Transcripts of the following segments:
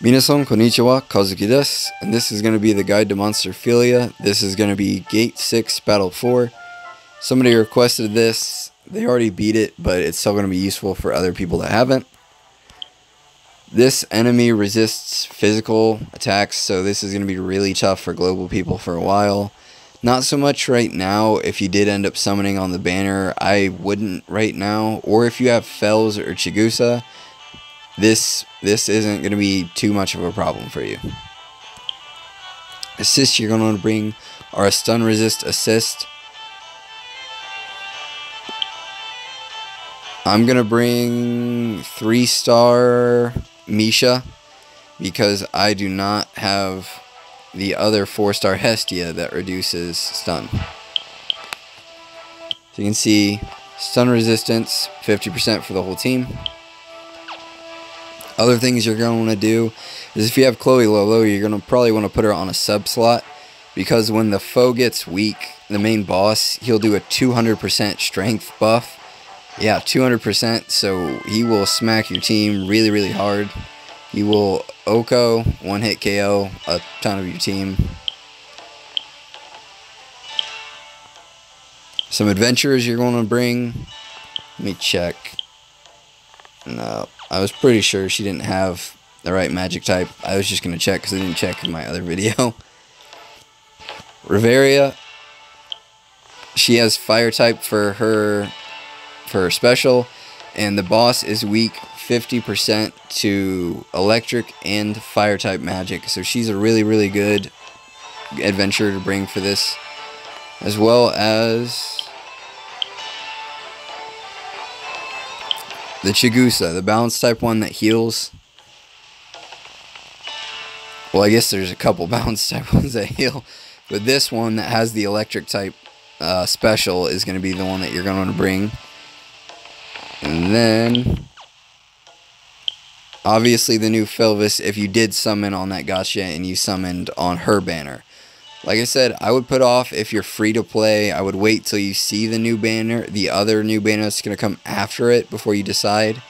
Minasan konnichiwa, Kazuki desu, and this is going to be the guide to Monsterphilia. This is going to be Gate 6, Battle 4. Somebody requested this. They already beat it, but it's still going to be useful for other people that haven't. This enemy resists physical attacks, so this is going to be really tough for global people for a while. Not so much right now. If you did end up summoning on the banner, I wouldn't right now. Or if you have Fells or Chigusa, this isn't going to be too much of a problem for you. Assists you're going to want to bring are a stun resist assist. I'm going to bring 3-star Misha because I do not have the other 4-star Hestia that reduces stun. So you can see stun resistance 50% for the whole team. Other things you're going to want to do is if you have Chloe Lolo, you're going to probably want to put her on a sub slot because when the foe gets weak, the main boss, he'll do a 200% strength buff. Yeah, 200%, so he will smack your team really, really hard. He will Oko, one-hit KO a ton of your team. Some adventurers you're going to bring. Let me check. No, I was pretty sure she didn't have the right magic type. I was just going to check because I didn't check in my other video. Riveria, she has fire type for her special, and the boss is weak 50% to electric and fire type magic, so she's a really, really good adventurer to bring for this, as well as the Chigusa, the balance type one that heals. Well, I guess there's a couple balance type ones that heal, but this one that has the electric type special is going to be the one that you're going to want to bring. And then, obviously the new Felvis, if you did summon on that gacha and you summoned on her banner. Like I said, I would put off if you're free to play. I would wait till you see the new banner, the other new banner that's going to come after it before you decide.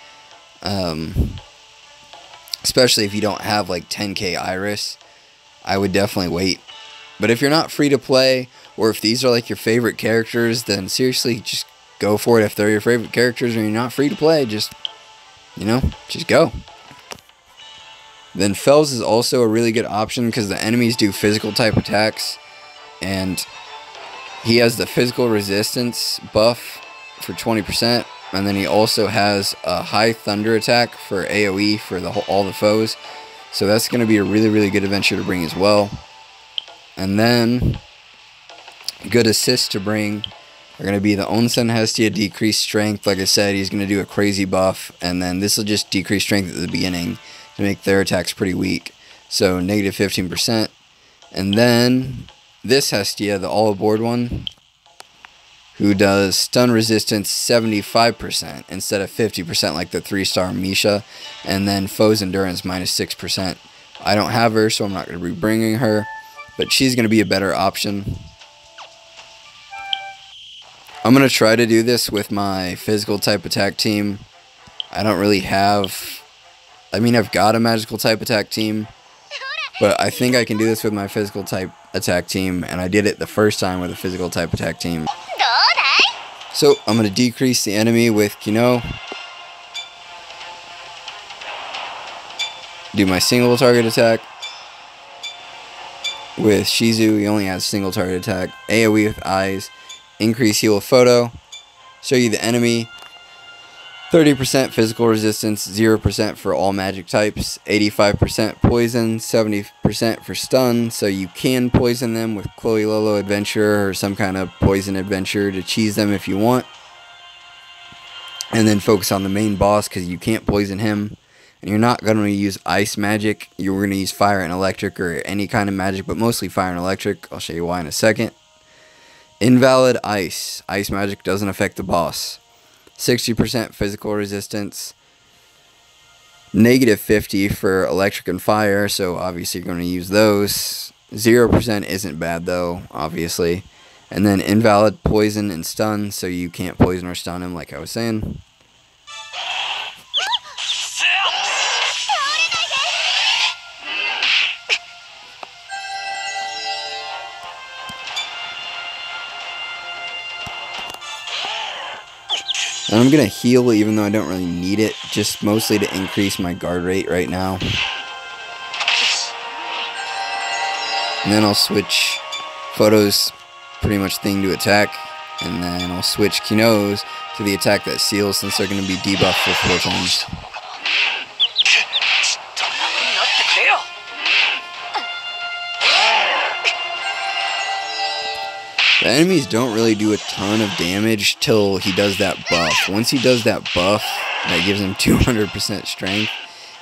Especially if you don't have like 10k Iris, I would definitely wait. But if you're not free to play, or if these are like your favorite characters, then seriously, just go for it. If they're your favorite characters and you're not free to play, just go. Then Fells is also a really good option because the enemies do physical type attacks, and he has the physical resistance buff for 20%, and then he also has a high thunder attack for AoE for all the foes. So that's going to be a really, really good adventure to bring as well. And then good assists to bring are going to be the Onsen Hestia, decreased strength. Like I said, he's going to do a crazy buff, and then this will just decrease strength at the beginning to make their attacks pretty weak. So negative 15%. And then this Hestia, the all aboard one, who does stun resistance 75% instead of 50% like the 3-star Misha. And then foes endurance minus 6%. I don't have her, so I'm not going to be bringing her, but she's going to be a better option. I'm going to try to do this with my physical type attack team. I don't really have... I mean, I've got a magical type attack team, but I think I can do this with my physical type attack team, and I did it the first time with a physical type attack team. So, I'm going to decrease the enemy with Kino. Do my single target attack. With Shizu, he only has single target attack. AoE with eyes. Increase heal with photo. Show you the enemy. 30% physical resistance, 0% for all magic types, 85% poison, 70% for stun, so you can poison them with Chloe Lolo Adventure or some kind of poison adventure to cheese them if you want. And then focus on the main boss because you can't poison him. And you're not going to use ice magic, you're going to use fire and electric or any kind of magic, but mostly fire and electric. I'll show you why in a second. Invalid ice. Ice magic doesn't affect the boss. 60% physical resistance. Negative 50 for electric and fire, so obviously you're going to use those. 0% isn't bad though, obviously. And then invalid poison and stun, so you can't poison or stun him like I was saying. And I'm going to heal even though I don't really need it, just mostly to increase my guard rate right now. And then I'll switch Photo's pretty much thing to attack. And then I'll switch Kino's to the attack that seals, since they're going to be debuffed for 4 times. The enemies don't really do a ton of damage till he does that buff. Once he does that buff that gives him 200% strength,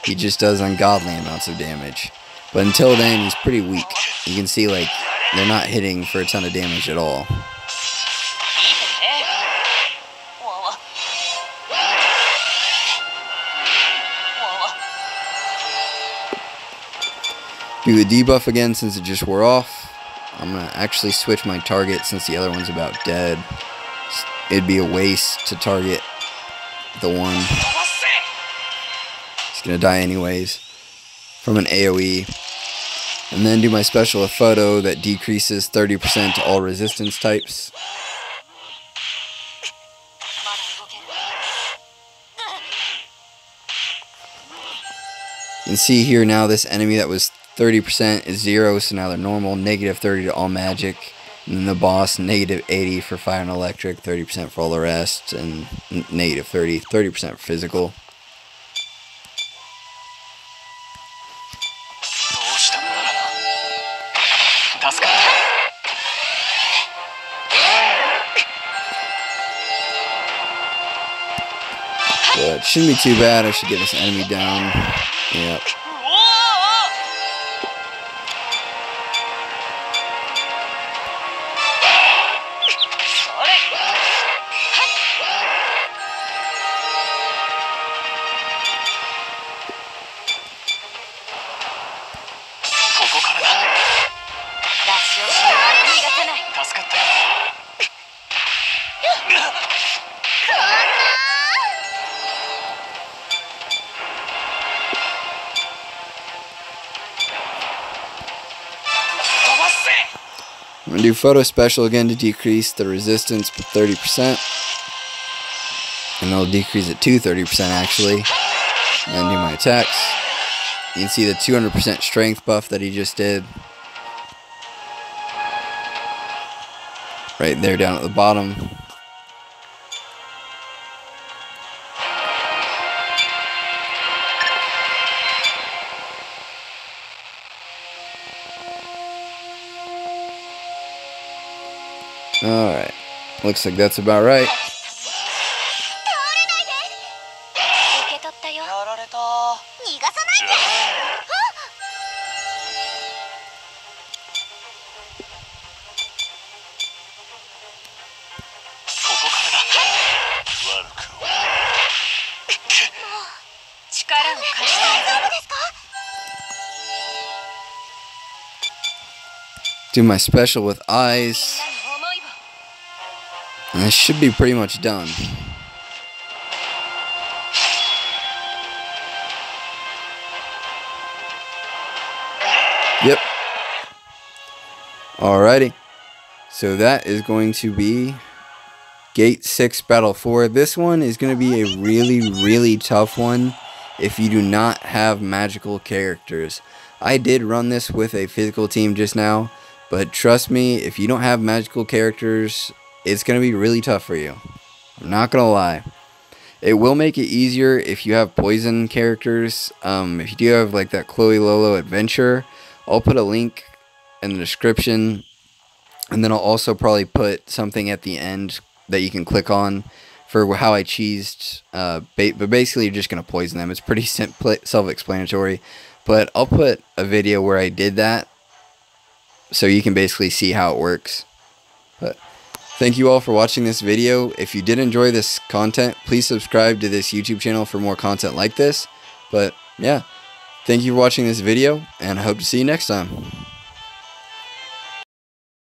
he just does ungodly amounts of damage. But until then, he's pretty weak. You can see, like, they're not hitting for a ton of damage at all. Do the debuff again since it just wore off. I'm going to actually switch my target since the other one's about dead. It'd be a waste to target the one. He's going to die anyways from an AoE. And then do my special with Photo that decreases 30% to all resistance types. You can see here now this enemy that was 30% is 0, so now they're normal, negative 30 to all magic, and then the boss, negative 80 for fire and electric, 30% for all the rest, and negative 30% for physical. But it shouldn't be too bad. I should get this enemy down. Yep. I'm going to do Photo Special again to decrease the resistance by 30%. And I'll decrease it to 30% actually. And then do my attacks. You can see the 200% strength buff that he just did. Right there down at the bottom. Alright, looks like that's about right. Do my special with eyes. And this should be pretty much done. Yep. Alrighty. So that is going to be Gate 6 Battle 4. This one is going to be a really tough one if you do not have magical characters. I did run this with a physical team just now, but trust me, if you don't have magical characters, it's going to be really tough for you. I'm not going to lie. It will make it easier if you have poison characters. If you do have like that Chloe Lolo adventure, I'll put a link in the description. And then I'll also probably put something at the end that you can click on for how I cheesed. But basically, you're just going to poison them. It's pretty self-explanatory. But I'll put a video where I did that, so you can basically see how it works. But thank you all for watching this video. If you did enjoy this content, please subscribe to this YouTube channel for more content like this. But yeah, thank you for watching this video, and I hope to see you next time.